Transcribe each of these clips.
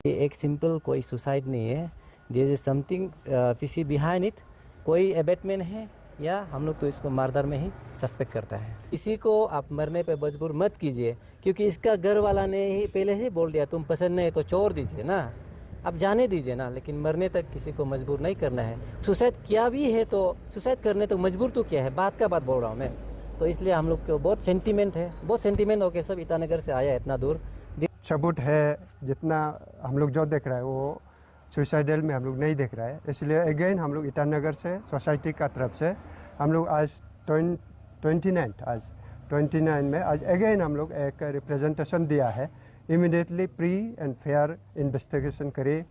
ये एक सिंपल कोई सुसाइड नहीं है, there is something fishy behind it. कोई एबेटमेंट है या हम लोग तो इसको मर्डर में ही सस्पेक्ट करता है। इसी को आप मरने पे मजबूर मत कीजिए, क्योंकि इसका घर वाला ने ही पहले ही बोल दिया तुम पसंद नहीं तो छोड़ दीजिए ना, आप जाने दीजिए ना, लेकिन मरने तक किसी को मजबूर नहीं करना है। सुसाइड किया भी है तो सुसाइड करने तक मजबूर तो क्या है, बात का बात बोल रहा हूँ मैं। तो इसलिए हम लोग को बहुत सेंटीमेंट है, बहुत सेंटीमेंट होके सब ईटानगर से आया इतना दूर। सबूत है जितना हम लोग जो देख रहा है वो सुसाइडल में हम लोग नहीं देख रहा है। इसलिए अगेन हम लोग ईटानगर से सोसाइटी का तरफ से हम लोग आज 29 में आज अगेन हम लोग एक रिप्रेजेंटेशन दिया है। Immediately free and fair investigation करें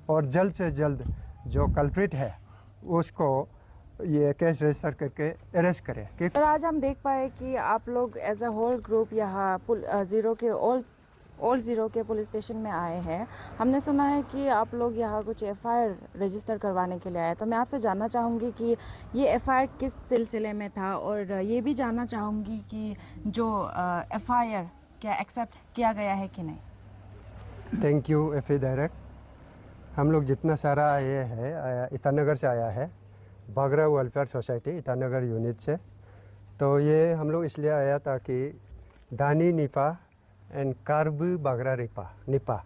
और जल्द से जल्द जो कल्प्रिट है उसको ये केस रजिस्टर करके अरेस्ट करें। सर, आज हम देख पाए कि आप लोग एज अ होल ग्रुप यहाँ ऑल ज़ीरो के पुलिस स्टेशन में आए हैं। हमने सुना है कि आप लोग यहाँ कुछ एफआईआर रजिस्टर करवाने के लिए आए, तो मैं आपसे जानना चाहूँगी कि ये एफआईआर किस सिलसिले में था, और ये भी जानना चाहूँगी कि जो एफआईआर क्या एक्सेप्ट किया गया है कि नहीं। Thank U F direct. हम लोग जितना सारा आए हैं ईटानगर से आया है, Bagra welfare society Itanagar unit से। तो ये हम लोग इसलिए आया ताकि दानी Nipah and carb Bagra Nipah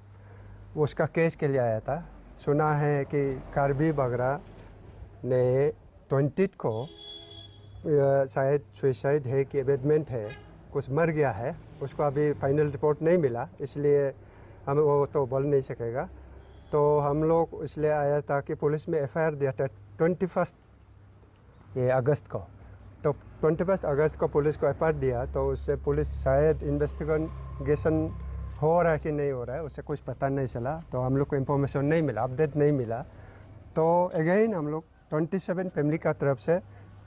उसका केस के लिए आया था। सुना है कि कार्बी बागरा ने 20 को शायद सुसाइड है कि एबेटमेंट है, कुछ मर गया है, उसको अभी फाइनल रिपोर्ट नहीं मिला, इसलिए हम वो तो बोल नहीं सकेगा। तो हम लोग इसलिए आया था कि पुलिस में एफआईआर दिया था 21 अगस्त को। तो 21 अगस्त को पुलिस को एफआईआर दिया, तो उससे पुलिस शायद इन्वेस्टिगेशन हो रहा है कि नहीं हो रहा है उससे कुछ पता नहीं चला। तो हम लोग को इन्फॉर्मेशन नहीं मिला, अपडेट नहीं मिला। तो अगेन हम लोग 27 फैमिली का तरफ से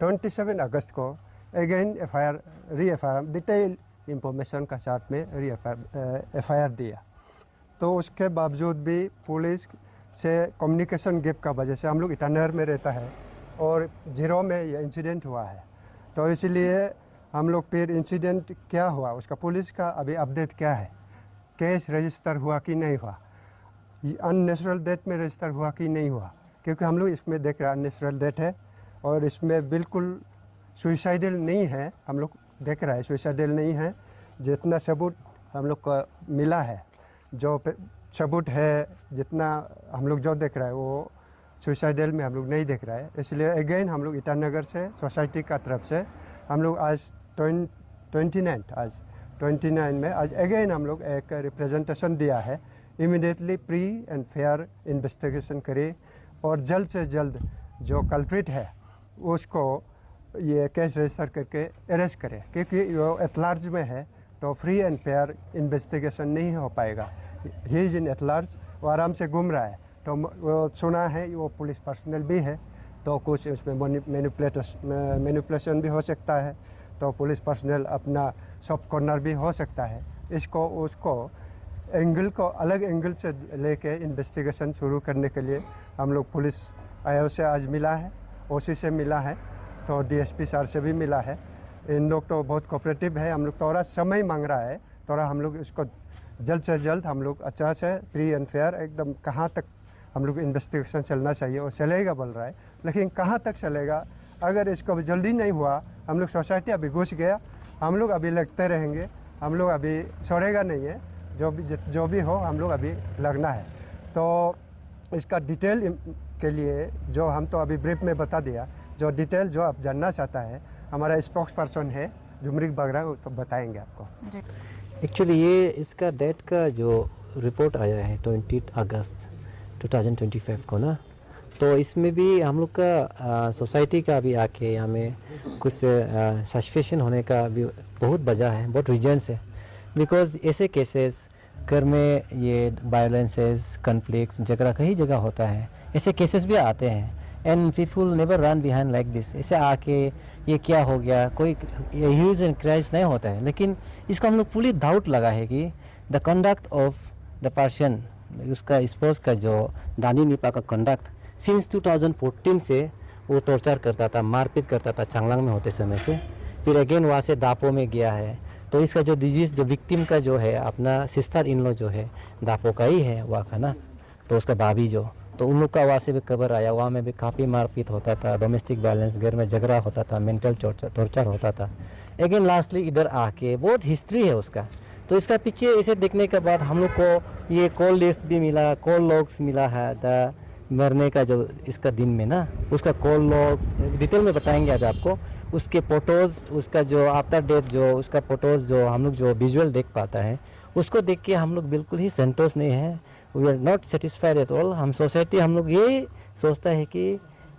27 अगस्त को अगेन री F I R detail information का साथ में एफआईआर दिया। तो उसके बावजूद भी पुलिस से कम्युनिकेशन गैप का वजह से हम लोग ईटानगर में रहता है और ज़ीरो में ये इंसिडेंट हुआ है। तो इसलिए हम लोग फिर इंसिडेंट क्या हुआ उसका पुलिस का अभी अपडेट क्या है, केस रजिस्टर हुआ कि नहीं हुआ, अननेचुरल डेथ में रजिस्टर हुआ कि नहीं हुआ, क्योंकि हम लोग इसमें देख रहे हैं अननेचुरल डेथ है और इसमें बिल्कुल सुसाइडल नहीं है। हम लोग देख रहे हैं सुसाइडल नहीं है। जितना सबूत हम लोग को मिला है, जो सबूत है जितना हम लोग जो देख रहे हैं वो सुसाइडल में हम लोग नहीं देख रहा है। इसलिए अगेन हम लोग ईटानगर से सोसाइटी का तरफ से हम लोग आज 29 में आज अगेन हम लोग एक रिप्रेजेंटेशन दिया है। Immediately free and fair investigation करें और जल्द से जल्द जो कल्प्रिट है उसको ये केस रजिस्टर करके अरेस्ट करें, क्योंकि वो एट लार्ज में है तो फ्री एंड फेयर इन्वेस्टिगेशन नहीं हो पाएगा। He is in at large, वो आराम से घूम रहा है। तो वो सुना है वो पुलिस पर्सनल भी है, तो कुछ उसमें मैनिपुलेशन भी हो सकता है। तो पुलिस पर्सनल अपना सॉफ्ट कॉर्नर भी हो सकता है। इसको उसको एंगल को अलग एंगल से लेके इन्वेस्टिगेशन शुरू करने के लिए हम लोग पुलिस आईओ से आज मिला है, ओसी से मिला है, तो डीएसपी सर से भी मिला है। इन लोग तो बहुत कोऑपरेटिव है। हम लोग थोड़ा समय मांग रहा है, थोड़ा हम लोग इसको जल्द से जल्द हम लोग अच्छा से फ्री एंड फेयर एकदम कहाँ तक हम लोग इन्वेस्टिगेशन चलना चाहिए और चलेगा बोल रहा है, लेकिन कहाँ तक चलेगा अगर इसको जल्दी नहीं हुआ। हम लोग सोसाइटी अभी घुस गया, हम लोग अभी लगते रहेंगे, हम लोग अभी छोड़ेगा नहीं है। जो भी हो हम लोग अभी लगना है। तो इसका डिटेल के लिए जो हम तो अभी ब्रीफ में बता दिया, जो डिटेल जो आप जानना चाहता है हमारा स्पोक्स पर्सन है झुमरिक बागरा, तो बताएंगे आपको। एक्चुअली ये इसका डेट का जो रिपोर्ट आया है 20 अगस्त 2025 को ना, तो इसमें भी हम लोग का सोसाइटी का भी आके हमें कुछ सस्पेशन होने का भी बहुत वजह है, बहुत रीजन्स है। बिकॉज ऐसे केसेस घर में ये वायलेंसेस कन्फ्लिक्ट्स झगड़ा कई जगह होता है, ऐसे केसेस भी आते हैं। And people never run behind like this, ऐसे आके ये क्या हो गया, कोई ह्यूज एंड क्राइस नहीं होता है। लेकिन इसको हम लोग पूरी डाउट लगा है कि the conduct of the person, उसका स्पोर्ट्स का जो दानी निपा का कंडक्ट सिंस 2014 से वो टॉर्चर करता था, मारपीट करता था चांगलांग में होते समय से। फिर अगेन वहाँ से दापो में गया है। तो इसका जो डिजीज़ जो विक्टिम का जो है अपना सिस्टर इन लॉ जो है दापो का ही है वहाँ का ना। तो उसका भाभी जो, तो उन लोग का वहाँ से भी खबर आया, वहाँ में भी काफ़ी मारपीट होता था, डोमेस्टिक वायलेंस, घर में झगड़ा होता था, मेंटल टॉर्चर होता था। अगेन लास्टली इधर आके बहुत हिस्ट्री है उसका। तो इसका पीछे इसे देखने के बाद हम लोग को ये कॉल लिस्ट भी मिला, कॉल लॉग्स मिला है द मरने का जो इसका दिन में ना, उसका कॉल लॉग्स डिटेल में बताएंगे अभी आपको। उसके फ़ोटोज़, उसका जो आफ्टर डेथ जो उसका फ़ोटोज़ जो हम लोग जो विजुअल देख पाता है, उसको देख के हम लोग बिल्कुल ही संतोष नहीं है। We are not satisfied at all. हम सोसाइटी हम लोग ये सोचता है कि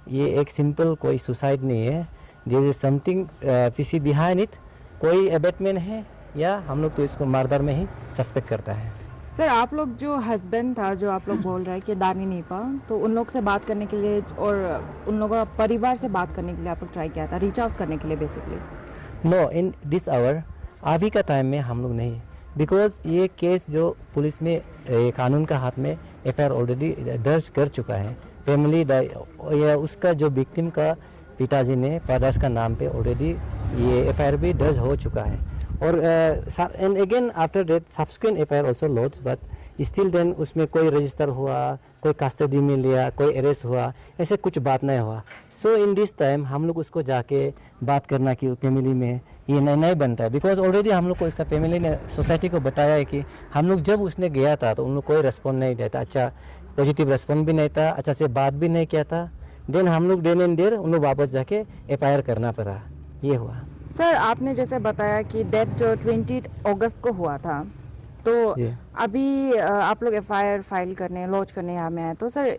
ये एक सिंपल कोई सुसाइड नहीं है, there is something fishy behind it, कोई एबेटमेंट है, या हम लोग तो इसको मर्डर में ही सस्पेक्ट करता है। सर आप लोग जो हस्बैंड था जो आप लोग बोल रहे हैं कि दानी नीपा, तो उन लोग से बात करने के लिए और उन लोगों का परिवार से बात करने के लिए आप लोग ट्राई किया था, रीच आउट करने के लिए basically? No, in this hour अभी का टाइम में हम लोग नहीं, बिकॉज ये केस जो पुलिस में कानून का हाथ में एफआईआर ऑलरेडी दर्ज कर चुका है। फैमिली या उसका जो विक्टिम का पिताजी ने फादर्स का नाम पे ऑलरेडी ये एफआईआर भी दर्ज हो चुका है। और and again after date subsequent FIR also launch, but still then उसमें कोई रजिस्टर हुआ, कोई कस्टडी में लिया, कोई अरेस्ट हुआ, ऐसे कुछ बात नहीं हुआ। सो इन दिस टाइम हम लोग उसको जाके बात करना कि फैमिली में ये नहीं बनता है, बिकॉज ऑलरेडी हम लोग को इसका फैमिली ने सोसाइटी को बताया है कि हम लोग जब उसने गया था तो उन लोग कोई रेस्पॉन्ड नहीं दिया था, अच्छा पॉजिटिव रेस्पॉन्ड भी नहीं था, अच्छा से बात भी नहीं किया था। देन हम लोग देन एंड देर उन लोग वापस जाके एफआईआर करना पड़ा, ये हुआ। सर आपने जैसे बताया कि डेथ जो 20 अगस्त को हुआ था, तो अभी आप लोग एफआईआर फाइल करने लॉन्च करने यहाँ में आए, तो सर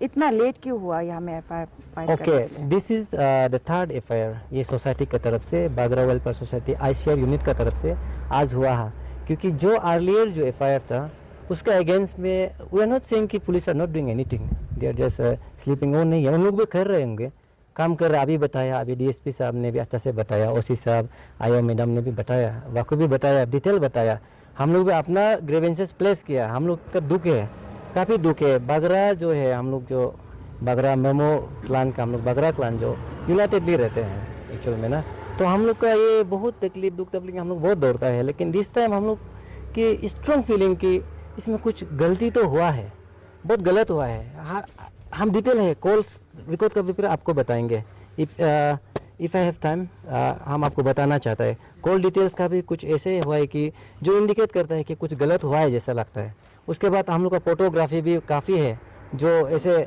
इतना लेट क्यों हुआ यहाँ में एफआईआर फाइल करने के लिए? Okay, this is the third FIR ये सोसाइटी की तरफ से, Bagra welfare society ICR unit का तरफ से आज हुआ है। क्योंकि जो अर्लियर जो एफआईआर था उसका अगेंस्ट में वी आर नॉट सेइंग कि police are not doing anything, they are just sleeping on, नहीं है, उन लोग भी कर रहे होंगे, काम कर रहे। अभी बताया, अभी डीएसपी साहब ने भी अच्छा से बताया, ओसी साहब, आईओ मैडम ने भी बताया, वाकू भी बताया, डिटेल बताया। हम लोग भी अपना ग्रीवेंसेस प्लेस किया, हम लोग का दुख है, काफ़ी दुख है। बागरा जो है, हम लोग जो बागरा मेमो क्लान का, हम लोग बागरा क्लान जो यूनाइटेडली रहते हैं एक्चुअल में ना, तो हम लोग का ये बहुत तकलीफ दुख तकलीफ हम लोग बहुत दौड़ता है। लेकिन दिस टाइम हम लोग की स्ट्रॉन्ग फीलिंग कि इसमें कुछ गलती तो हुआ है, बहुत गलत हुआ है। हम डिटेल है कॉल्स रिकॉर्ड का भी आपको बताएंगे, इफ़ आई हैव टाइम हम आपको बताना चाहता है। कॉल डिटेल्स का भी कुछ ऐसे हुआ है कि जो इंडिकेट करता है कि कुछ गलत हुआ है जैसा लगता है। उसके बाद हम लोग का फोटोग्राफी भी काफ़ी है जो ऐसे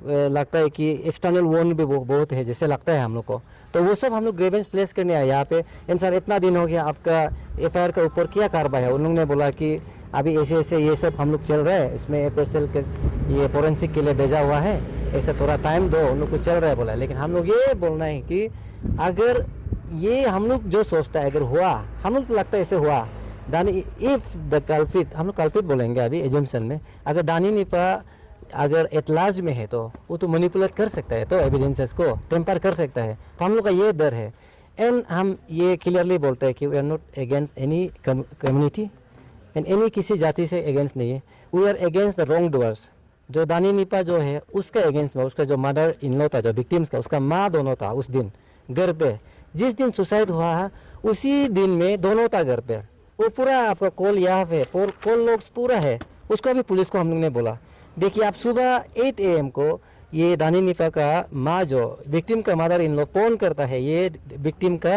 लगता है कि एक्सटर्नल वॉर्न भी बहुत है जैसे लगता है हम लोग को। तो वो सब हम लोग ग्रेवेंस प्लेस करने आए यहाँ पे। सर इतना दिन हो गया, आपका एफआईआर के ऊपर क्या कार्रवाई है? उन लोगों ने बोला कि अभी ऐसे ऐसे ये सब हम लोग चल रहा है, इसमें एफएसएल के ये फोरेंसिक के लिए भेजा हुआ है, ऐसा थोड़ा टाइम दो, उन लोग को चल रहा है बोला। लेकिन हम लोग ये बोलना है कि अगर ये हम लोग जो सोचता है अगर हुआ, हम लोग तो लगता है ऐसे हुआ, दानी इफ द कल्पित, हम लोग कल्पित बोलेंगे अभी एजम्पशन में, अगर दानी निपा अगर एट लार्ज में है तो वो तो मैनिपुलेट कर सकता है, तो एविडेंसेस को टेम्पर कर सकता है। तो हम लोग का ये डर है। एंड हम ये क्लियरली बोलते हैं कि we are not against any community and any किसी जाति से अगेंस्ट नहीं है। We are against the wrong doers. जो दानी निपा जो है उसका अगेंस्ट में, उसका जो मदर इन लॉ था, जो विक्टिम्स का, उसका माँ दोनों था उस दिन घर पे। जिस दिन सुसाइड हुआ है उसी दिन में दोनों था घर पे। वो पूरा आपका कॉल यहाँ पे कॉल लॉग्स पूरा है, उसको भी पुलिस को हम लोग ने बोला। देखिए आप सुबह 8 AM को ये दानी निपा का माँ जो विक्टिम का मदर इन लॉ फोन करता है ये विक्टिम का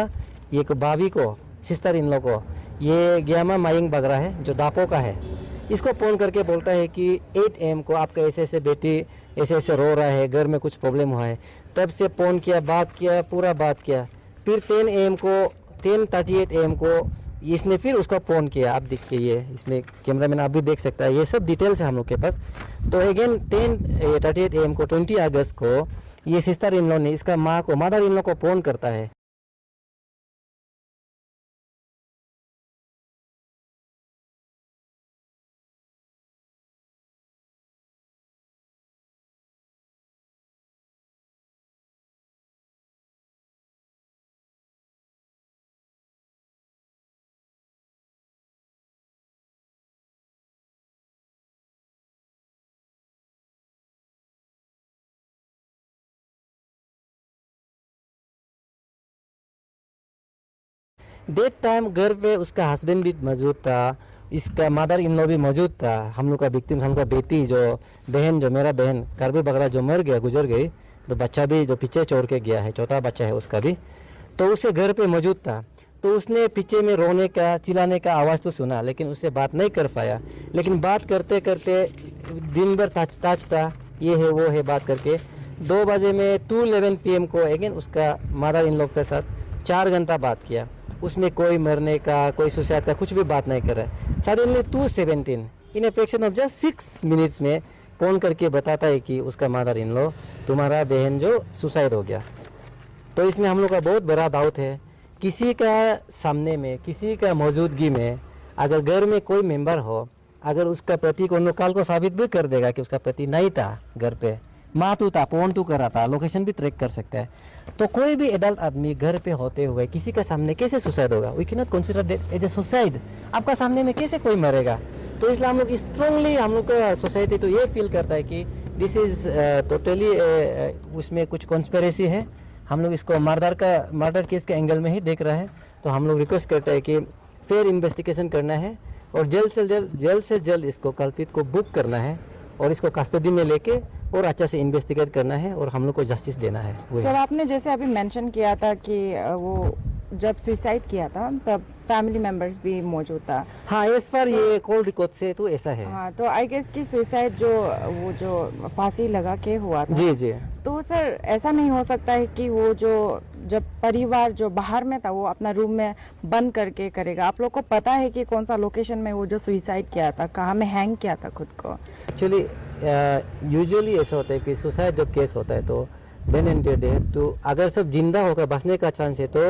ये भाभी को, सिस्टर इन लॉ को, ये ग्यामा माइंग बगरा है जो दापो का है, इसको फोन करके बोलता है कि 8 AM को आपका ऐसे ऐसे बेटी ऐसे ऐसे रो रहा है, घर में कुछ प्रॉब्लम हुआ है। तब से फ़ोन किया, बात किया, पूरा बात किया। फिर 10 AM को 10:38 AM को इसने फिर उसका फ़ोन किया। आप देखिए ये इसमें कैमरामैन आप भी देख सकता है, ये सब डिटेल्स है हम लोग के पास। तो अगेन 10:38 AM को 20 अगस्त को ये सिस्टर इन लॉ ने इसका माँ को, मदर इन लॉ को फ़ोन करता है। डेट टाइम घर पे उसका हस्बैंड भी मौजूद था, इसका मदर इन लॉ भी मौजूद था, हम लोग का विक्टिम, हम लोग का बेटी जो बहन, जो मेरा बहन करबी बगरा जो मर गया, गुजर गई, तो बच्चा भी जो पीछे छोड़ के गया है, चौथा बच्चा है उसका भी, तो उसे घर पे मौजूद था। तो उसने पीछे में रोने का, चिल्लाने का आवाज़ तो सुना, लेकिन उससे बात नहीं कर पाया। लेकिन बात करते करते दिन भर ताजता ये है वो है बात करके 2 बजे में 2:11 PM को अगेन उसका मदर इन लोग के साथ 4 घंटा बात किया। उसमें कोई मरने का, कोई सुसाइड का कुछ भी बात नहीं कर रहा है। Suddenly 2:17 in fraction of just 6 minutes में फ़ोन करके बताता है कि उसका मदर इन लॉ, तुम्हारा बहन जो सुसाइड हो गया। तो इसमें हम लोग का बहुत बड़ा डाउट है, किसी का सामने में, किसी का मौजूदगी में अगर घर में कोई मेंबर हो, अगर उसका पति को कल को साबित भी कर देगा कि उसका पति नहीं था घर पे, माँ तो था, फोन तो कर रहा था, लोकेशन भी ट्रैक कर सकता है, तो कोई भी एडल्ट आदमी घर पे होते हुए किसी के सामने कैसे सुसाइड होगा? We cannot consider that as a suicide. आपका सामने में कैसे कोई मरेगा? तो इसलिए हम लोग स्ट्रांगली, हम लोग का सोसाइटी तो ये फील करता है कि दिस इज़ टोटली उसमें कुछ कॉन्स्पिरेसी है। हम लोग इसको मर्डर केस के एंगल में ही देख रहे हैं। तो हम लोग रिक्वेस्ट करते हैं कि फेयर इन्वेस्टिगेशन करना है और जल्द से जल्द इसको कल्पित को बुक करना है और इसको कस्टडी में लेके और अच्छा से इन्वेस्टिगेट करना है और हम लोग को जस्टिस देना है। सर, आपने जैसे अभी मेंशन किया था कि वो जब सुसाइड किया था तब फैमिली मेंबर्स भी मौजूद था। हाँ, एज पर ये कॉल रिकॉर्ड से तो ऐसा है। हाँ, तो आई गेस कि सुसाइड जो फांसी लगा के हुआ था, जी जी, तो सर ऐसा नहीं हो सकता है कि वो जो जब परिवार जो बाहर में था वो अपना रूम में बंद करके करेगा? आप लोग को पता है कि कौन सा लोकेशन में वो जो सुसाइड किया था, कहाँ में हैंग किया था खुद को? एक्चुअली यूजुअली ऐसा होता है कि सुसाइड जब केस होता है तो देन एंड डे, तो अगर सब जिंदा होकर बचने का चांस है तो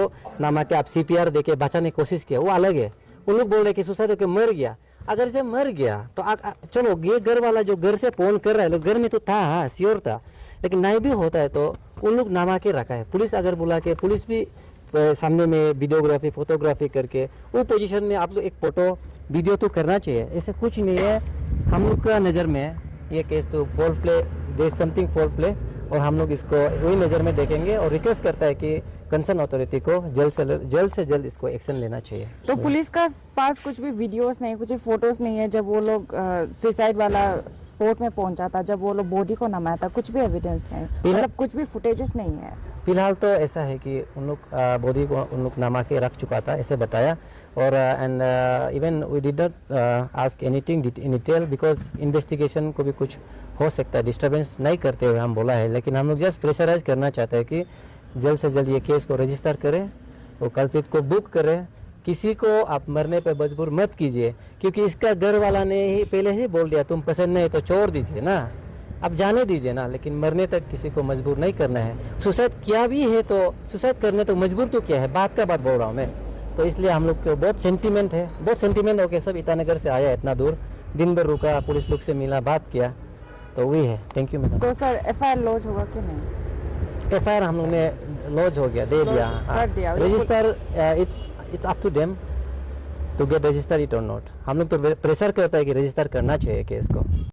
नामा के आप CPR देके बचाने की कोशिश किया, वो अलग है। उन लोग बोल रहे कि सुसाइड होकर मर गया। अगर जब मर गया तो चलो, ये घर वाला जो घर से फोन कर रहा है, घर में तो था, हाँ श्योर था, लेकिन नहीं भी होता है तो उन लोग नामा के रखा है। पुलिस अगर बुला के, पुलिस भी सामने में वीडियोग्राफी, फोटोग्राफी करके वो पोजीशन में आप लोग एक फोटो वीडियो तो करना चाहिए। ऐसे कुछ नहीं है। हम लोग का नज़र में ये केस तो foul play, there is something foul play, और हम लोग इसको वही नज़र में देखेंगे और रिक्वेस्ट करता है कि कंसर्न अथॉरिटी को जल्द से जल्द इसको एक्शन लेना चाहिए। तो पुलिस का पास कुछ भी वीडियोस नहीं, कुछ भी फोटोज नहीं है जब वो लोग सुसाइड वाला स्पॉट में पहुंचा था, जब वो लोग बॉडी को नमाया था? कुछ भी एविडेंस नहीं, मतलब कुछ भी फुटेजेस नहीं है फिलहाल। तो ऐसा है कि उन लोग बॉडी को उन लोग नमा के रख चुका था, ऐसे बताया। और and even we did not ask anything in detail because investigation को भी कुछ हो सकता है, डिस्टर्बेंस नहीं करते हुए हम बोला है। लेकिन हम लोग जस्ट प्रेशराइज करना चाहते हैं कि जल्द से जल्द ये केस को रजिस्टर करें और कल्पित को बुक करें। किसी को आप मरने पे मजबूर मत कीजिए, क्योंकि इसका घर वाला ने ही पहले ही बोल दिया तुम पसंद नहीं तो छोड़ दीजिए ना, आप जाने दीजिए ना, लेकिन मरने तक किसी को मजबूर नहीं करना है। सुसाइड किया भी है तो सुसाइड करने तो मजबूर तो क्या है, बात का बात बोल रहा हूँ मैं। तो इसलिए हम लोग को बहुत सेंटीमेंट है, बहुत सेंटीमेंट होके सब ईटानगर से आया इतना दूर, दिन भर रुका, पुलिस लोग से मिला, बात किया, तो वही है। Thank you madam. तो सर FIR लॉन्च होगा कि नहीं? FIR हम लोग ने लॉन्च हो गया, दे दिया, register. It's up to them to get register it or not. हम लोग तो प्रेशर करता है कि रजिस्टर करना चाहिए केस को।